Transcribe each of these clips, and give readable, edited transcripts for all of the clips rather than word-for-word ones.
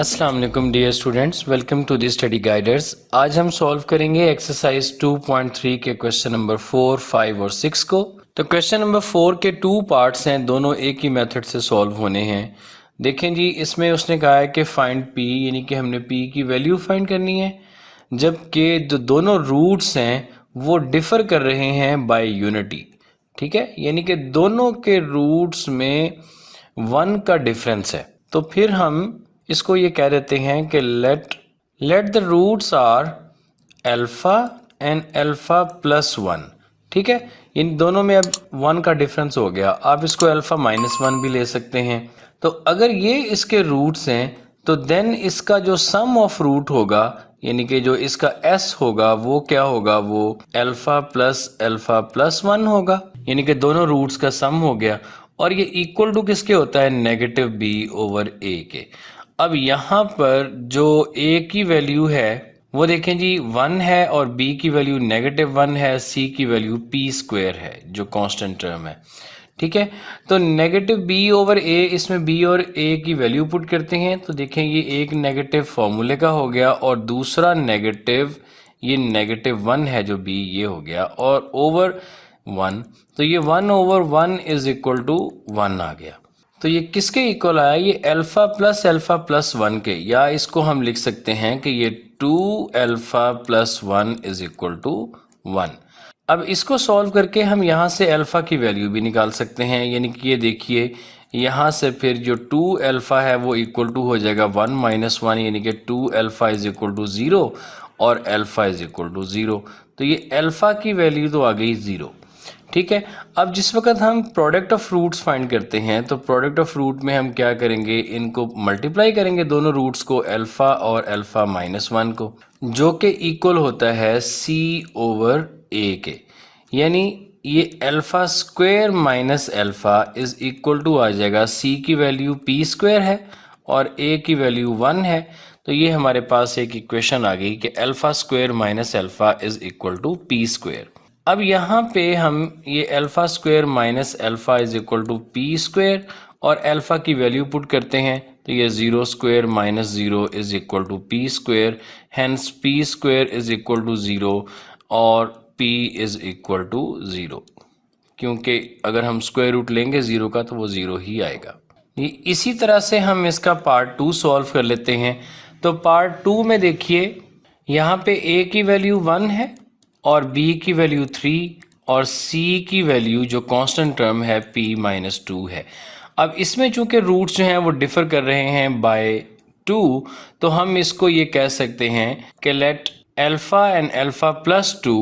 अस्सलाम वालेकुम dear students, welcome to the study guiders. आज हम सॉल्व करेंगे एक्सरसाइज 2.3 के क्वेश्चन नंबर 4, 5 और 6 को। तो क्वेश्चन नंबर 4 के 2 पार्ट्स हैं, दोनों एक ही मेथड से सॉल्व होने हैं। देखें जी, इसमें उसने कहा है कि फाइंड पी, यानी कि हमने पी की वैल्यू फाइंड करनी है, जबकि जो दोनों रूट्स हैं वो डिफ़र कर रहे हैं बाय यूनिटी। ठीक है, यानी कि दोनों के रूट्स में 1 का डिफरेंस है। तो फिर हम इसको ये कह देते हैं कि let the roots are alpha and alpha plus 1। ठीक है, इन दोनों में अब 1 का डिफरेंस हो गया। आप इसको अल्फा माइनस 1 भी ले सकते हैं। तो अगर ये इसके रूट्स हैं तो देन इसका जो सम ऑफ रूट होगा, यानी कि जो इसका s होगा वो क्या होगा, वो अल्फा प्लस 1 होगा, यानी कि दोनों रूट्स का सम हो गया। और ये इक्वल टू किसके होता है, नेगेटिव b ओवर a के। अब यहाँ पर जो a की वैल्यू है वो देखें जी 1 है और b की वैल्यू -1 है, c की वैल्यू p² है जो कांस्टेंट टर्म है। ठीक है, तो नेगेटिव b ओवर a, इसमें b और a की वैल्यू पुट करते हैं तो देखें ये एक नेगेटिव फॉर्मूले का हो गया और दूसरा नेगेटिव, ये -1 है जो b, ये हो गया, और ओवर 1, तो ये 1 ओवर 1 इज इक्वल टू 1 आ गया। तो ये किसके इक्वल आया, ये अल्फा प्लस 1 के, या इसको हम लिख सकते हैं कि ये 2 alpha plus 1 is equal to 1। अब इसको सॉल्व करके हम यहाँ से अल्फा की वैल्यू भी निकाल सकते हैं, यानी कि ये देखिए यहाँ से फिर जो 2 अल्फा है वो इक्वल टू हो जाएगा 1 माइनस 1, यानी कि 2 अल्फा इज इक्वल टू 0 और अल्फा इज इक्वल टू 0। तो ये अल्फा की वैल्यू तो आ गई 0। ठीक है, अब जिस वक्त हम प्रोडक्ट ऑफ रूट्स फाइंड करते हैं तो प्रोडक्ट ऑफ रूट में हम क्या करेंगे, इनको मल्टीप्लाई करेंगे दोनों रूट्स को, अल्फा और अल्फा माइनस 1 को, जो कि इक्वल होता है c ओवर a के। यानी ये alpha square minus alpha is equal to आ जाएगा, c की वैल्यू p² है और a की वैल्यू 1 है। तो ये हमारे पास एक इक्वेशन आ गई कि alpha square minus alpha is equal to p²। अब यहाँ पे हम ये alpha square minus alpha is equal to p² और अल्फा की वैल्यू पुट करते हैं तो ये 0 square minus 0 is equal to p², hence p² is equal to 0 और p इज इक्वल टू 0, क्योंकि अगर हम स्क्वायर रूट लेंगे 0 का तो वो 0 ही आएगा। इसी तरह से हम इसका पार्ट 2 सॉल्व कर लेते हैं। तो पार्ट 2 में देखिए यहाँ पे a की वैल्यू 1 है और b की वैल्यू 3 और c की वैल्यू जो कांस्टेंट टर्म है p-2 है। अब इसमें चूंकि रूट्स जो हैं वो डिफर कर रहे हैं बाय 2, तो हम इसको ये कह सकते हैं कि let alpha and alpha plus 2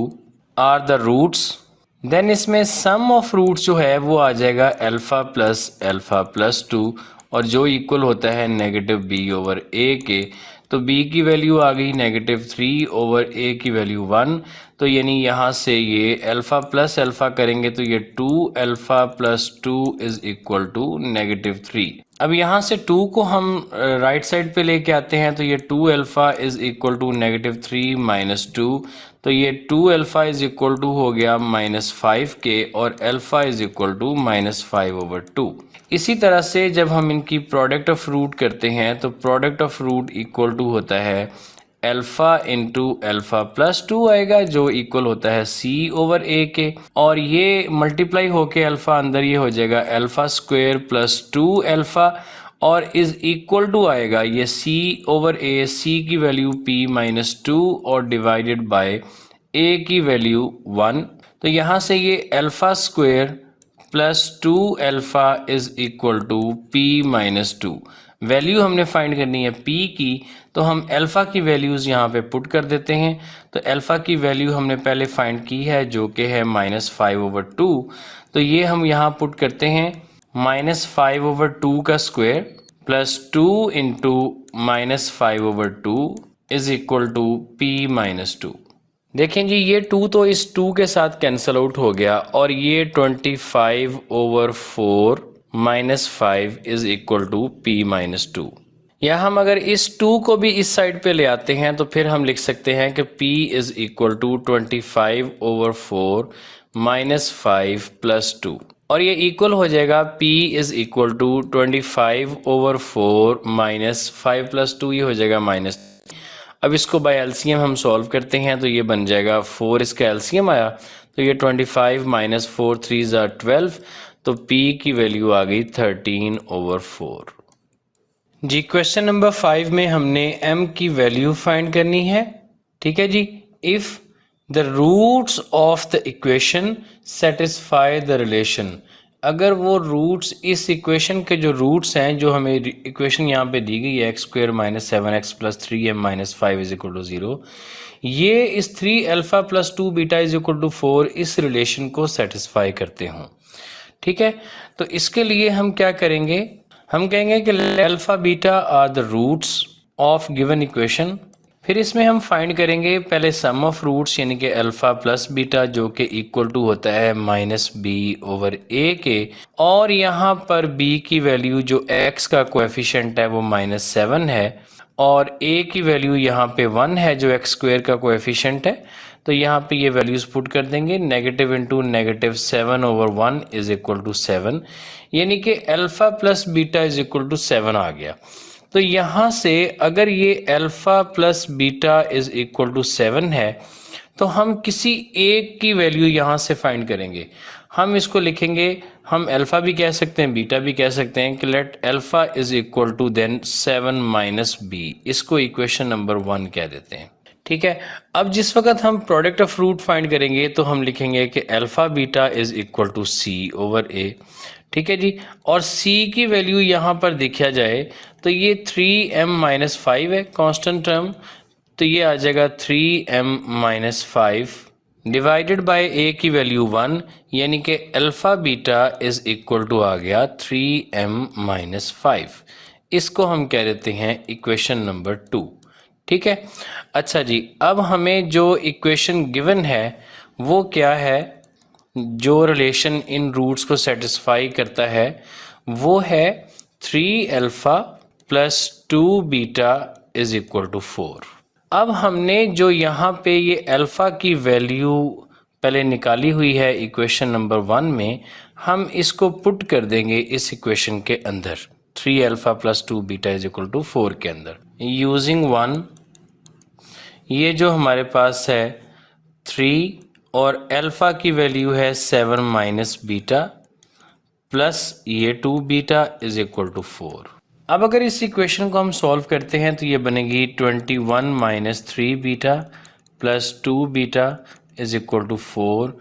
are the roots, then इसमें सम ऑफ रूट्स जो है वो आ जाएगा अल्फा प्लस 2 और जो इक्वल होता है नेगेटिव b ओवर a के। तो b की वैल्यू आ गई -3 ओवर a की वैल्यू 1। तो यानी यहाँ से ये अल्फा प्लस अल्फा करेंगे तो ये 2 alpha plus 2 is equal to -3। अब यहाँ से 2 को हम राइट साइड पे लेके आते हैं तो ये 2 alpha is equal to -3 minus 2, तो ये 2 अल्फा इज इक्वल टू हो गया -5 के और alpha is equal to -5 over 2। इसी तरह से जब हम इनकी प्रोडक्ट ऑफ रूट करते हैं तो product of root equal to होता है अल्फा इंटू अल्फा प्लस 2 आएगा, जो इक्वल होता है c ओवर a के, और ये मल्टीप्लाई होके अल्फा अंदर ये हो जाएगा अल्फा स्क्वायर प्लस 2 अल्फा और इज इक्वल टू आएगा ये c ओवर a, c की वैल्यू p-2 और डिवाइडेड बाय a की वैल्यू 1। तो यहाँ से ये alpha square plus 2 alpha is equal to p-2। Value हमने फाइंड करनी है p की, तो हम अल्फा की वैल्यूज़ यहाँ पे पुट कर देते हैं। तो अल्फा की वैल्यू हमने पहले फाइंड की है जो कि है -5 ओवर 2, तो ये हम यहाँ पुट करते हैं -5 ओवर 2 का square plus 2 into -5 over 2 is equal to p-2। देखें जी ये 2 तो इस 2 के साथ कैंसिल आउट हो गया और ये 25 over 4 -5 is equal to p-2। या हम अगर इस 2 को भी इस साइड पे ले आते हैं तो फिर हम लिख सकते हैं कि p is equal to 25 over 4 -5 plus 2। और ये इक्वल हो जाएगा p is equal to 25/4 minus 5+2, ये हो जाएगा माइनस। अब इसको बाय एलसीएम हम सॉल्व करते हैं तो ये बन जाएगा 4, इसका एलसीएम आया तो ये 25 माइनस 4 3 ज़ा 12, तो p की वैल्यू आ गई 13/4। जी क्वेश्चन नंबर 5 में हमने m की वैल्यू फाइंड करनी है। ठीक है जी, if the roots of the equation satisfy the relation, अगर वो रूट्स इस इक्वेशन के जो रूट्स हैं, जो हमें इक्वेशन यहाँ पे दी गई है x² minus 7x plus 3m minus 5 is equal to 0, ये इस 3 alpha plus 2 beta is equal to 4 इस रिलेशन को सेटिस्फाई करते हों। ठीक है, तो इसके लिए हम क्या करेंगे, हम कहेंगे कि alpha beta are the roots of given equation. फिर इसमें हम फाइंड करेंगे पहले सम ऑफ रूट्स, यानी कि अल्फा प्लस बीटा जो कि इक्वल टू होता है माइनस b/a के, और यहाँ पर b की वैल्यू जो x का कोएफिशिएंट है वो -7 है, और a की वैल्यू यहाँ पे 1 है जो x² का कोएफिशिएंट है। तो यहाँ पे ये वैल्यूज पुट कर देंगे, negative into negative 7/1 is equal to 7, यानी कि alpha plus beta is equal to 7 आ गया। तो यहाँ से अगर ये alpha plus beta is equal to 7 है तो हम किसी एक की वैल्यू यहाँ से फाइंड करेंगे। हम इसको लिखेंगे, हम अल्फा भी कह सकते हैं बीटा भी कह सकते हैं कि let alpha is equal to then 7 minus B, इसको इक्वेशन नंबर 1 कह देते हैं। ठीक है, अब जिस वक्त हम प्रोडक्ट ऑफ रूट फाइंड करेंगे तो हम लिखेंगे कि alpha beta is equal to c/a। ठीक है जी, और c की वैल्यू यहाँ पर देखा जाए तो ये 3m माइनस 5 है कांस्टेंट टर्म, तो ये आ जाएगा 3m minus 5 divided by a की वैल्यू 1, यानी कि alpha beta is equal to आ गया 3m माइनस 5। इसको हम कह देते हैं इक्वेशन नंबर 2। ठीक है, अच्छा जी, अब हमें जो इक्वेशन गिवन है वो क्या है, जो रिलेशन इन रूट्स को सेटिस्फाई करता है वो है 3 alpha plus 2 beta is equal to 4। अब हमने जो यहाँ पे ये अल्फा की वैल्यू पहले निकाली हुई है इक्वेशन नंबर 1 में, हम इसको पुट कर देंगे इस इक्वेशन के अंदर 3 alpha plus 2 beta is equal to 4 के अंदर, यूजिंग 1। ये जो हमारे पास है 3 और अल्फा की वैल्यू है 7 माइनस बीटा प्लस ये 2 बीटा इज इक्वल टू 4। अब अगर इस इक्वेशन को हम सॉल्व करते हैं तो ये बनेगी 21 minus 3 beta plus 2 beta is equal to 4,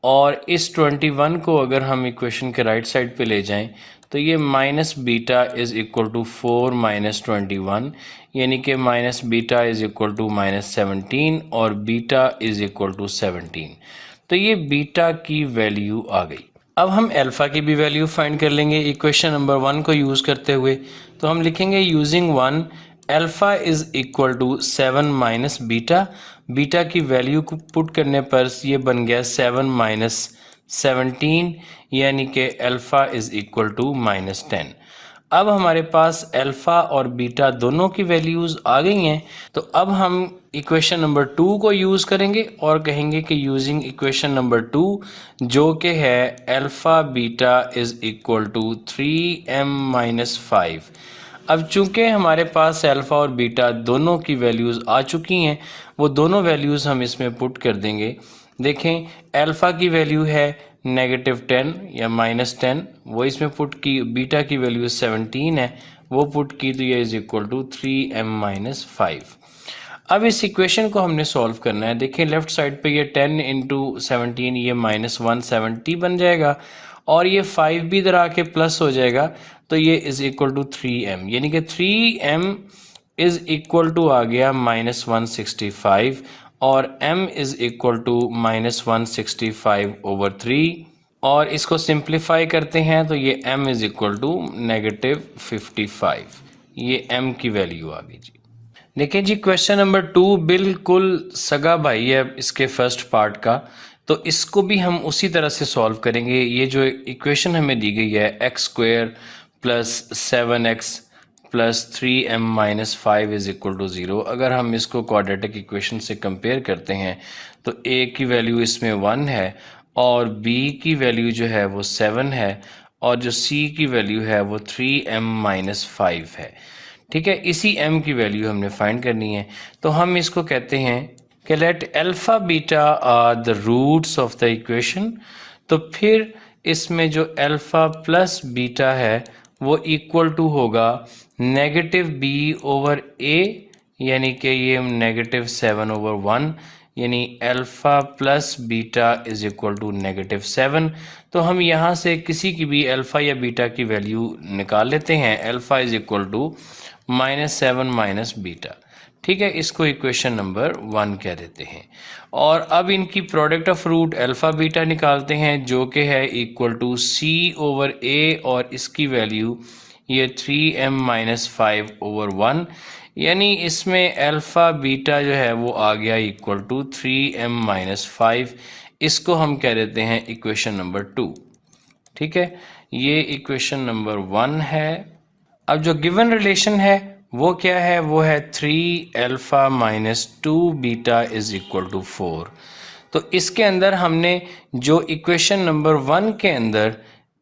और इस 21 को अगर हम इक्वेशन के राइट साइड पे ले जाएं तो ये minus beta is equal to 4 minus 21, यानी कि minus beta is equal to -17 और बीटा इज इक्वल टू 17। तो ये बीटा की वैल्यू आ गई। अब हम अल्फा की भी वैल्यू फाइंड कर लेंगे इक्वेशन नंबर 1 को यूज़ करते हुए, तो हम लिखेंगे using 1 alpha is equal to 7 minus beta, beta की वैल्यू को पुट करने पर ये बन गया 7 माइनस 17, यानी कि अल्फा इज इक्वल टू -10। अब हमारे पास अल्फा और बीटा दोनों की वैल्यूज़ आ गई हैं, तो अब हम इक्वेशन नंबर 2 को यूज़ करेंगे और कहेंगे कि यूजिंग इक्वेशन नंबर 2 जो कि है alpha beta is equal to 3m minus 5। अब चूंकि हमारे पास अल्फा और बीटा दोनों की वैल्यूज़ आ चुकी हैं, वो दोनों वैल्यूज़ हम इसमें पुट कर देंगे। देखें, अल्फा की वैल्यू है -10 या -10, वो इसमें पुट की, बीटा की वैल्यू 17 है वो पुट की, तो ये is equal to 3m minus 5। अब इस इक्वेशन को हमने सॉल्व करना है। देखें लेफ्ट साइड पे ये 10 इंटू 17 ये -170 बन जाएगा, और ये 5 भी इधर आके प्लस हो जाएगा, तो ये इज इक्वल टू 3m, यानी कि 3m इज इक्वल टू आ गया -165, और m इज इक्वल टू -165/3, और इसको सिंप्लीफाई करते हैं तो ये m इज इक्वल टू -55, ये m की वैल्यू आ गई जी। देखिए जी, क्वेश्चन नंबर 2 बिल्कुल सगा भाई है इसके फर्स्ट पार्ट का, तो इसको भी हम उसी तरह से सॉल्व करेंगे। ये जो इक्वेशन हमें दी गई है x² plus 7x plus 3m minus 5 is equal to 0, अगर हम इसको क्वाड्रेटिक इक्वेशन से कंपेयर करते हैं तो a की वैल्यू इसमें 1 है और b की वैल्यू जो है वो 7 है और जो c की वैल्यू है वो 3m-5 है। ठीक है, इसी m की वैल्यू हमने फाइंड करनी है। तो हम इसको कहते हैं कि let alpha beta are the roots of the equation. तो फिर इसमें जो अल्फ़ा प्लस बीटा है वो इक्वल टू होगा नेगेटिव बी ओवर ए, यानी कि ये नेगेटिव 7/1, यानी alpha plus beta is equal to negative 7। तो हम यहाँ से किसी की भी अल्फ़ा या बीटा की वैल्यू निकाल लेते हैं। Alpha is equal to -7 minus beta. ठीक है, इसको इक्वेशन नंबर 1 कह देते हैं। और अब इनकी product of root alpha beta निकालते हैं जो कि है इक्वल टू c/a और इसकी वैल्यू ये 3m-5/1, यानी इसमें अल्फ़ा बीटा जो है वो आ गया इक्वल टू 3m-5। इसको हम कह देते हैं इक्वेशन नंबर 2। ठीक है, ये इक्वेशन नंबर 1 है। अब जो गिवन रिलेशन है वो क्या है, वो है 3α-2 बीटा इज इक्वल टू 4। तो इसके अंदर हमने जो इक्वेशन नंबर 1 के अंदर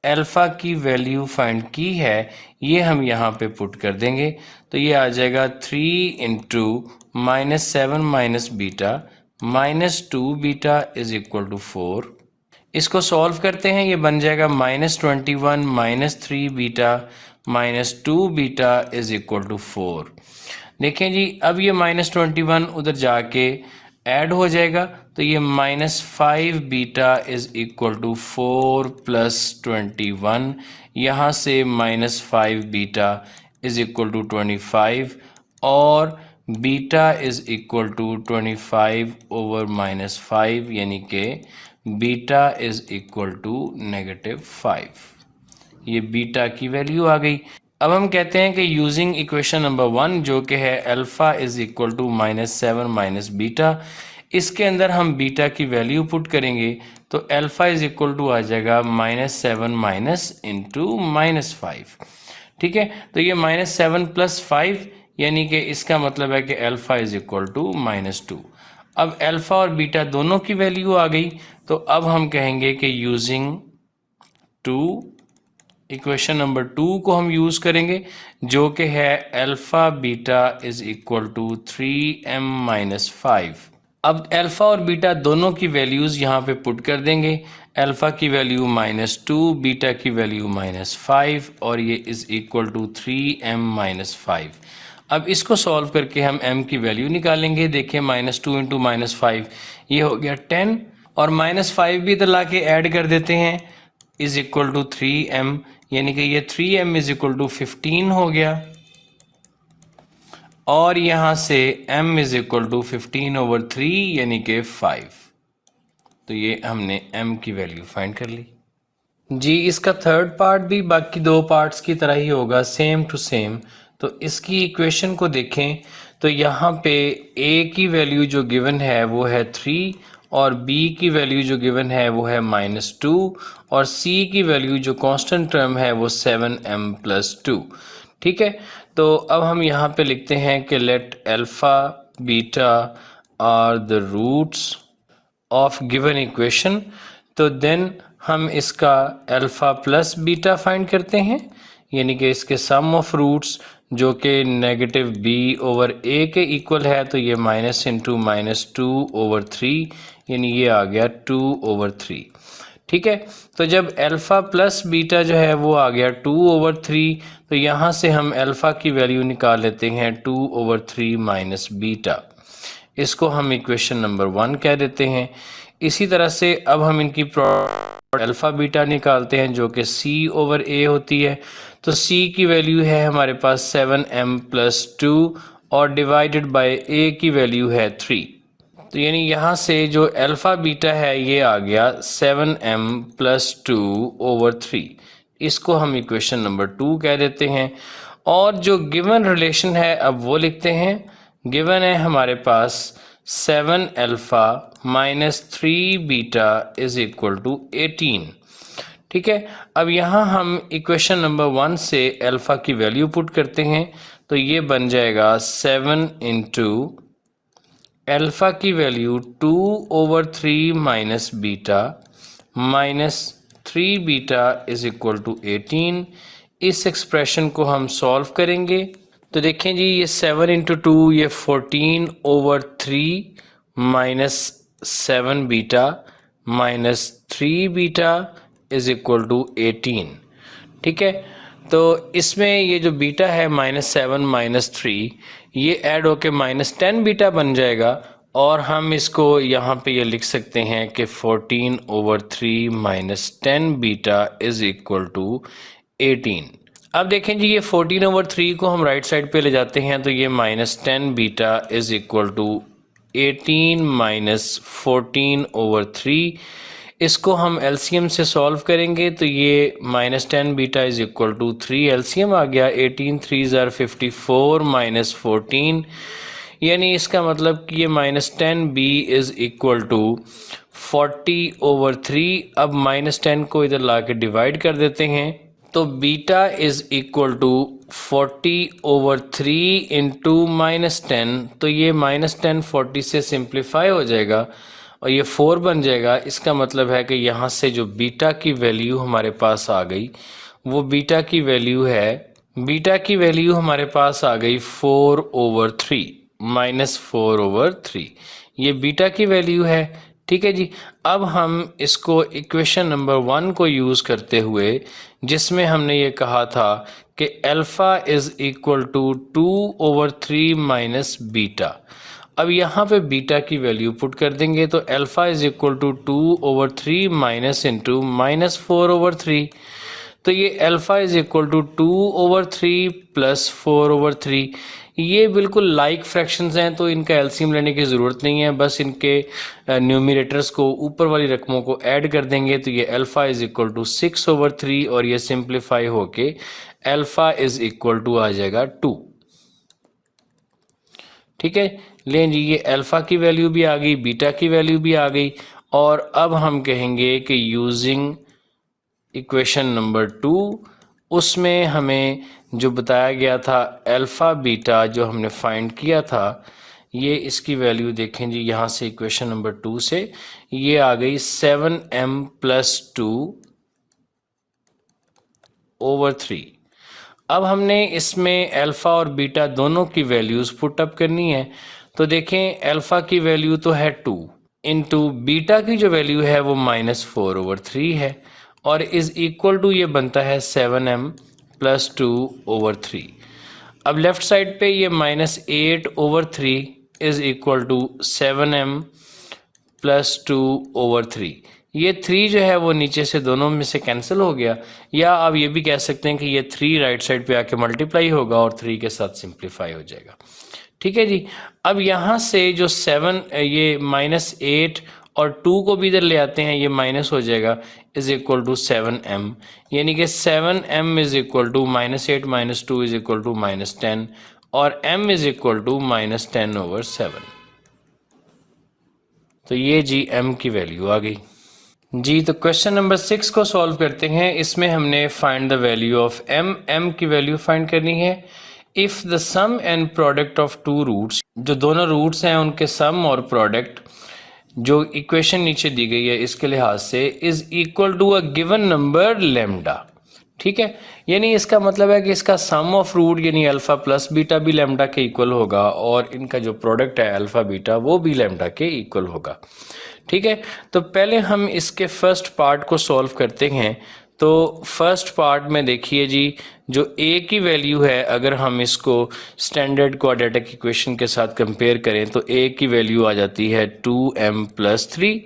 अल्फ़ा की वैल्यू फाइंड की है ये हम यहाँ पे पुट कर देंगे। तो ये आ जाएगा 3 into -7 minus beta -2 beta is equal to 4। इसको सॉल्व करते हैं, ये बन जाएगा -21 -3 beta -2 beta is equal to 4। देखें जी, अब ये -21 उधर जाके ऐड हो जाएगा तो ये -5 beta is equal to 4 plus 21, यहाँ से -5 बीटा इज इक्वल टू 25 और बीटा इज इक्वल टू 25/-5, यानी कि बीटा इज इक्वल टू -5। ये बीटा की वैल्यू आ गई। अब हम कहते हैं कि यूजिंग इक्वेशन नंबर 1 जो कि है alpha is equal to -7 minus beta, इसके अंदर हम बीटा की वैल्यू पुट करेंगे तो अल्फ़ा इज इक्वल टू आ जाएगा -7 माइनस इंटू -5। ठीक है, तो ये -7 प्लस 5, यानी कि इसका मतलब है कि अल्फ़ा इज इक्वल टू -2। अब अल्फ़ा और बीटा दोनों की वैल्यू आ गई तो अब हम कहेंगे कि यूजिंग 2 इक्वेशन नंबर 2 को हम यूज़ करेंगे जो कि है alpha beta is equal to 3m-5। अब अल्फ़ा और बीटा दोनों की वैल्यूज़ यहाँ पे पुट कर देंगे। अल्फ़ा की वैल्यू -2, बीटा की वैल्यू -5 और ये इज़ इक्वल टू 3m-5। अब इसको सॉल्व करके हम m की वैल्यू निकालेंगे। देखिए -2 इंटू -5 ये हो गया 10 और -5 भी इधर ला के ऐड कर देते हैं इज इक्वल टू 3m, यानी कि ये 3m इज इक्वल टू 15 हो गया और यहाँ से m इज इक्वल टू 15/3 यानी कि 5। तो ये हमने m की वैल्यू फाइंड कर ली जी। इसका थर्ड पार्ट भी बाकी दो पार्ट्स की तरह ही होगा, सेम टू सेम। तो इसकी इक्वेशन को देखें तो यहाँ पे a की वैल्यू जो गिवन है वो है 3 और b की वैल्यू जो गिवन है वो है -2 और c की वैल्यू जो कांस्टेंट टर्म है वो 7m+2। ठीक है, तो अब हम यहाँ पे लिखते हैं कि let alpha beta are the roots of given equation. तो देन हम इसका अल्फ़ा प्लस बीटा फाइंड करते हैं, यानी कि इसके सम ऑफ रूट्स जो कि -b/a के इक्वल है। तो ये माइनस इंटू -2/3, यानी ये आ गया 2/3। ठीक है, तो जब अल्फ़ा प्लस बीटा जो है वो आ गया 2/3 तो यहाँ से हम अल्फ़ा की वैल्यू निकाल लेते हैं 2/3 माइनस बीटा। इसको हम इक्वेशन नंबर 1 कह देते हैं। इसी तरह से अब हम इनकी अल्फ़ा बीटा निकालते हैं जो कि c/a होती है। तो c की वैल्यू है हमारे पास 7m+2 और डिवाइडेड बाय a की वैल्यू है 3। तो यानी यहाँ से जो अल्फ़ा बीटा है ये आ गया 7m+2/3। इसको हम इक्वेशन नंबर 2 कह देते हैं। और जो गिवन रिलेशन है अब वो लिखते हैं। गिवन है हमारे पास 7α -3 बीटा इज इक्वल टू 18। ठीक है, अब यहाँ हम इक्वेशन नंबर 1 से अल्फ़ा की वैल्यू पुट करते हैं तो ये बन जाएगा 7 इंटू अल्फ़ा की value 2/3 minus beta minus 3 beta is equal to 18। इस एक्सप्रेशन को हम सॉल्व करेंगे तो देखें जी, ये 7 इंटू 2 ये 14/3 minus 7 beta minus 3 beta is equal to 18। ठीक है, तो इसमें ये जो बीटा है -7 -3 ये ऐड होके -10 बीटा बन जाएगा और हम इसको यहाँ पे ये लिख सकते हैं कि 14/3 minus 10 beta is equal to 18। अब देखें जी, ये 14/3 को हम राइट साइड पे ले जाते हैं तो ये -10 beta is equal to 18 minus 14/3। इसको हम एलसीएम से सॉल्व करेंगे तो ये -10 beta is equal to 3 LCM आ गया। 18 3 ज़ार 54 माइनस 14, यानी इसका मतलब कि ये -10 बी इज इक्वल टू 40/3। अब -10 को इधर ला के डिवाइड कर देते हैं तो beta is equal to 40/3 into -10, तो ये -10 40 से सिंप्लीफाई हो जाएगा और ये 4 बन जाएगा। इसका मतलब है कि यहाँ से जो बीटा की वैल्यू हमारे पास आ गई वो बीटा की वैल्यू हमारे पास आ गई 4/3 माइनस 4/3, ये बीटा की वैल्यू है। ठीक है जी, अब हम इसको इक्वेशन नंबर 1 को यूज़ करते हुए जिसमें हमने ये कहा था कि alpha is equal to 2/3 minus beta, अब यहाँ पे बीटा की वैल्यू पुट कर देंगे तो alpha is equal to 2/3 minus into -4/3, तो ये alpha is equal to 2/3 plus 4/3। ये बिल्कुल लाइक फ्रैक्शंस हैं तो इनका एलसीएम लेने की ज़रूरत नहीं है, बस इनके न्यूमरेटर्स को ऊपर वाली रकमों को ऐड कर देंगे तो ये अल्फ़ा इज़ इक्वल टू 6/3 और ये सिंप्लीफाई होके अल्फ़ा इज़ इक्वल टू आ जाएगा 2। ठीक है, लें जी, ये अल्फ़ा की वैल्यू भी आ गई, बीटा की वैल्यू भी आ गई और अब हम कहेंगे कि यूजिंग इक्वेशन नंबर 2 उसमें हमें जो बताया गया था अल्फ़ा बीटा जो हमने फाइंड किया था, ये इसकी वैल्यू देखें जी, यहाँ से इक्वेशन नंबर 2 से ये आ गई 7m + 2/3। अब हमने इसमें अल्फ़ा और बीटा दोनों की वैल्यूज़ पुट अप करनी है तो देखें, अल्फ़ा की वैल्यू तो है 2 इंटू बीटा की जो वैल्यू है वो -4/3 है और इज़ इक्वल टू ये बनता है 7m + 2/3। अब लेफ़्ट साइड पे ये -8/3 इज़ इक्वल टू 7m + 2/3। ये 3 जो है वो नीचे से दोनों में से कैंसिल हो गया, या आप ये भी कह सकते हैं कि ये 3 राइट साइड पे आके मल्टीप्लाई होगा और 3 के साथ सिंप्लीफाई हो जाएगा। ठीक है जी, अब यहाँ से जो 7 ये -8 और 2 को भी इधर ले आते हैं, ये माइनस हो जाएगा इज इक्वल टू 7m, यानी कि 7m is equal to -8 - 2 is equal to -10 और m इज इक्वल टू -10/7। तो ये जी m की वैल्यू आ गई जी। तो क्वेश्चन नंबर 6 को सॉल्व करते हैं। इसमें हमने find the value of m की वैल्यू फाइंड करनी है। If the sum and product of two roots, जो दोनों रूट्स हैं उनके सम और प्रोडक्ट जो इक्वेशन नीचे दी गई है इसके लिहाज से is equal to a given number lambda. ठीक है, यानी इसका मतलब है कि इसका सम ऑफ रूट यानी अल्फ़ा प्लस बीटा भी लेमडा के इक्वल होगा और इनका जो प्रोडक्ट है अल्फ़ा बीटा वो भी लेमडा के इक्वल होगा। ठीक है, तो पहले हम इसके फर्स्ट पार्ट को सॉल्व करते हैं। तो फर्स्ट पार्ट में देखिए जी, जो a की वैल्यू है अगर हम इसको स्टैंडर्ड क्वाड्रेटिक इक्वेशन के साथ कंपेयर करें तो a की वैल्यू आ जाती है 2m + 3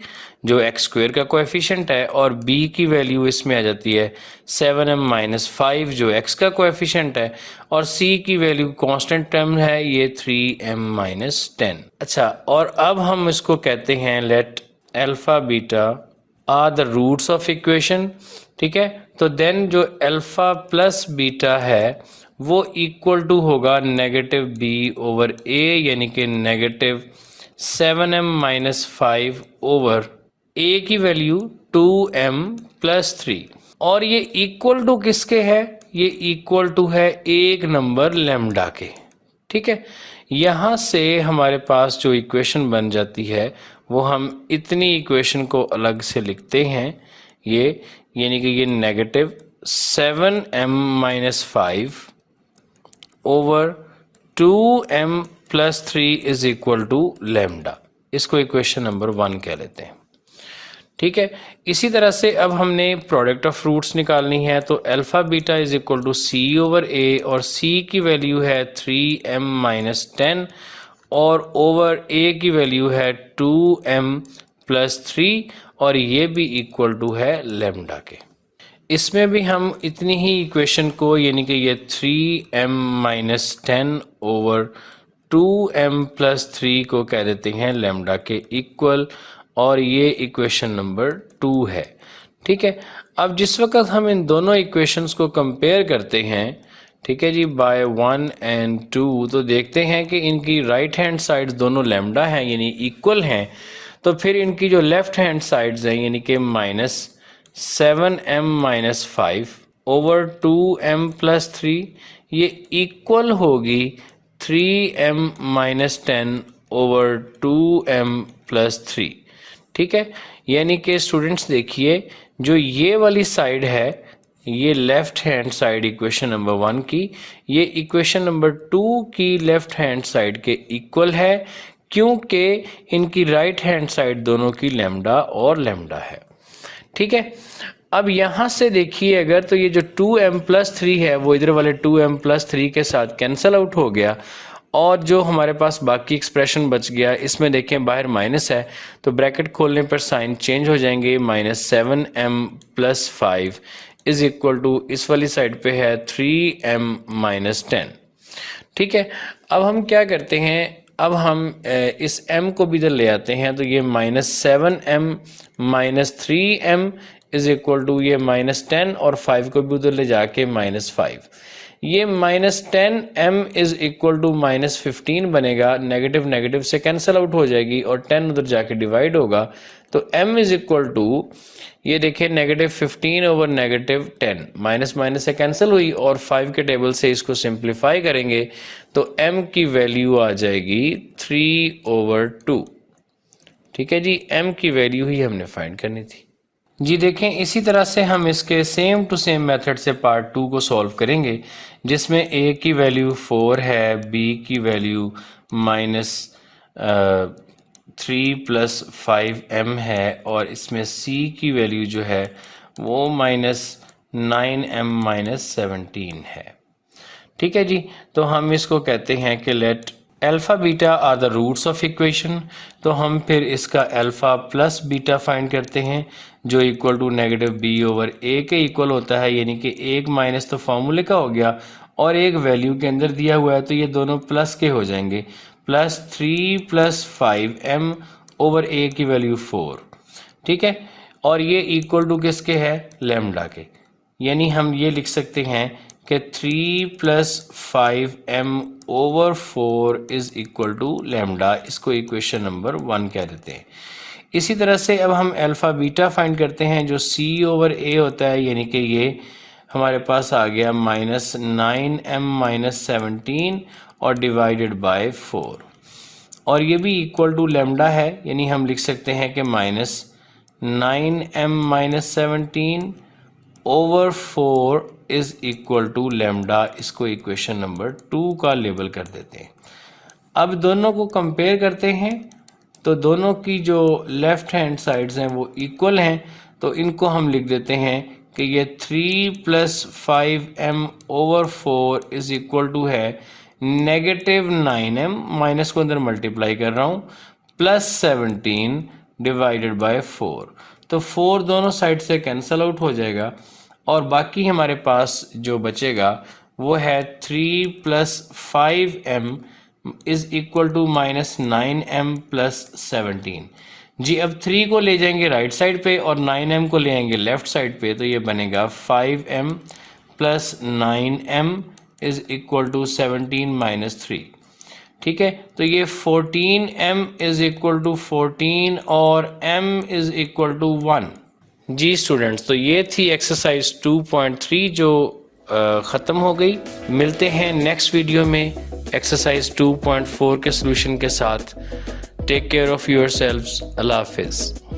जो x² का कोएफिशिएंट है, और b की वैल्यू इसमें आ जाती है 7m - 5 जो x का कोएफिशिएंट है, और c की वैल्यू कांस्टेंट टर्म है ये 3m - 10। अच्छा, और अब हम इसको कहते हैं let alpha beta are the roots of equation. ठीक है, तो देन जो अल्फ़ा प्लस बीटा है वो इक्वल टू होगा -b/a, यानी कि -7m - 5 ओवर a की वैल्यू 2m + 3, और ये इक्वल टू किसके है, ये इक्वल टू है एक नंबर लेमडा के। ठीक है, यहाँ से हमारे पास जो इक्वेशन बन जाती है वो हम इतनी इक्वेशन को अलग से लिखते हैं ये यानी कि ये negative 7m-5 over 2m+3 is equal to lambda. इसको इक्वेशन नंबर 1 कह लेते हैं। ठीक है, इसी तरह से अब हमने प्रोडक्ट ऑफ रूट्स निकालनी है, तो alpha beta is equal to C over A, और सी की वैल्यू है 3m-10 और ओवर ए की वैल्यू है 2m+3 और ये भी इक्वल टू है लैम्डा के। इसमें भी हम इतनी ही इक्वेशन को यानी कि ये 3m-10 ओवर 2m+3 को कह देते हैं लैम्डा के इक्वल, और ये इक्वेशन नंबर 2 है। ठीक है, अब जिस वक्त हम इन दोनों इक्वेशंस को कंपेयर करते हैं, ठीक है जी, बाय 1 और 2, तो देखते हैं कि इनकी राइट हैंड साइड्स दोनों लैम्डा हैं यानी इक्वल हैं, तो फिर इनकी जो लेफ्ट हैंड साइड्स हैं यानी कि -7m-5 ओवर 2m+3 ये इक्वल होगी 3m-10 ओवर 2m+3। ठीक है, यानी कि स्टूडेंट्स देखिए, जो ये वाली साइड है ये left hand side equation number 1 की, ये इक्वेशन नंबर 2 की लेफ्ट हैंड साइड के इक्वल है, क्योंकि इनकी राइट हैंड साइड दोनों की लैम्डा और लैम्डा है। ठीक है, अब यहाँ से देखिए अगर, तो ये जो 2m+3 है वो इधर वाले 2m+3 के साथ कैंसिल आउट हो गया, और जो हमारे पास बाकी एक्सप्रेशन बच गया, इसमें देखें बाहर माइनस है तो ब्रैकेट खोलने पर साइन चेंज हो जाएंगे, -7m+5 इज इक्वल टू इस वाली साइड पे है 3m-10। ठीक है, अब हम क्या करते हैं, अब हम इस m को भी इधर ले आते हैं, तो ये -7m-3m इज इक्वल टू ये -10 और 5 को भी उधर ले जाके -5, ये -10m इज इक्वल टू -15 बनेगा, नेगेटिव नेगेटिव से कैंसिल आउट हो जाएगी और 10 उधर जाके डिवाइड होगा, तो m इज इक्वल टू ये देखिए -15 ओवर -10, माइनस माइनस से कैंसिल हुई और 5 के टेबल से इसको सिंप्लीफाई करेंगे तो m की वैल्यू आ जाएगी 3/2। ठीक है जी, m की वैल्यू ही हमने फाइंड करनी थी जी। देखें, इसी तरह से हम इसके सेम टू सेम मेथड से पार्ट 2 को सॉल्व करेंगे, जिसमें a की वैल्यू 4 है, b की वैल्यू -3 + 5m है, और इसमें c की वैल्यू जो है वो -9m-17 है। ठीक है जी, तो हम इसको कहते हैं कि let alpha beta are the roots of equation, तो हम फिर इसका अल्फ़ा प्लस बीटा फाइंड करते हैं जो इक्वल टू -b/a के इक्वल होता है, यानी कि एक माइनस तो फार्मूले का हो गया और एक वैल्यू के अंदर दिया हुआ है, तो ये दोनों प्लस के हो जाएंगे, +3 + 5m ओवर a की वैल्यू 4। ठीक है, और ये इक्वल टू किसके है, लैम्डा के, यानी हम ये लिख सकते हैं कि 3 + 5m over 4 is equal to lambda. इसको इक्वेशन नंबर 1 कह देते हैं। इसी तरह से अब हम अल्फ़ा बीटा फाइंड करते हैं जो c/a होता है, यानी कि ये हमारे पास आ गया -9m-17 और डिवाइडेड बाय 4, और ये भी इक्वल टू लैम्डा है, यानी हम लिख सकते हैं कि -9m-17 over 4 is equal to lambda. इसको इक्वेशन नंबर 2 का लेबल कर देते हैं। अब दोनों को कंपेयर करते हैं, तो दोनों की जो लेफ्ट हैंड साइड्स हैं वो इक्वल हैं, तो इनको हम लिख देते हैं कि ये 3 + 5m over 4 is equal to है -9m, माइनस को अंदर मल्टीप्लाई कर रहा हूँ, +17 डिवाइडेड बाय 4, तो 4 दोनों साइड से कैंसल आउट हो जाएगा और बाकी हमारे पास जो बचेगा वो है 3 + 5m is equal to -9m + 17 जी। अब 3 को ले जाएंगे राइट साइड पे और 9m को ले आएंगे लेफ्ट साइड पे, तो ये बनेगा 5m + 9m is equal to 17 - 3। ठीक है, तो ये 14m इज इक्वल टू 14 और m इज इक्वल टू 1 जी। स्टूडेंट्स, तो ये थी एक्सरसाइज 2.3 जो ख़त्म हो गई। मिलते हैं नेक्स्ट वीडियो में एक्सरसाइज 2.4 के सॉल्यूशन के साथ। Take care of yourselves. अल्लाह हाफिज़।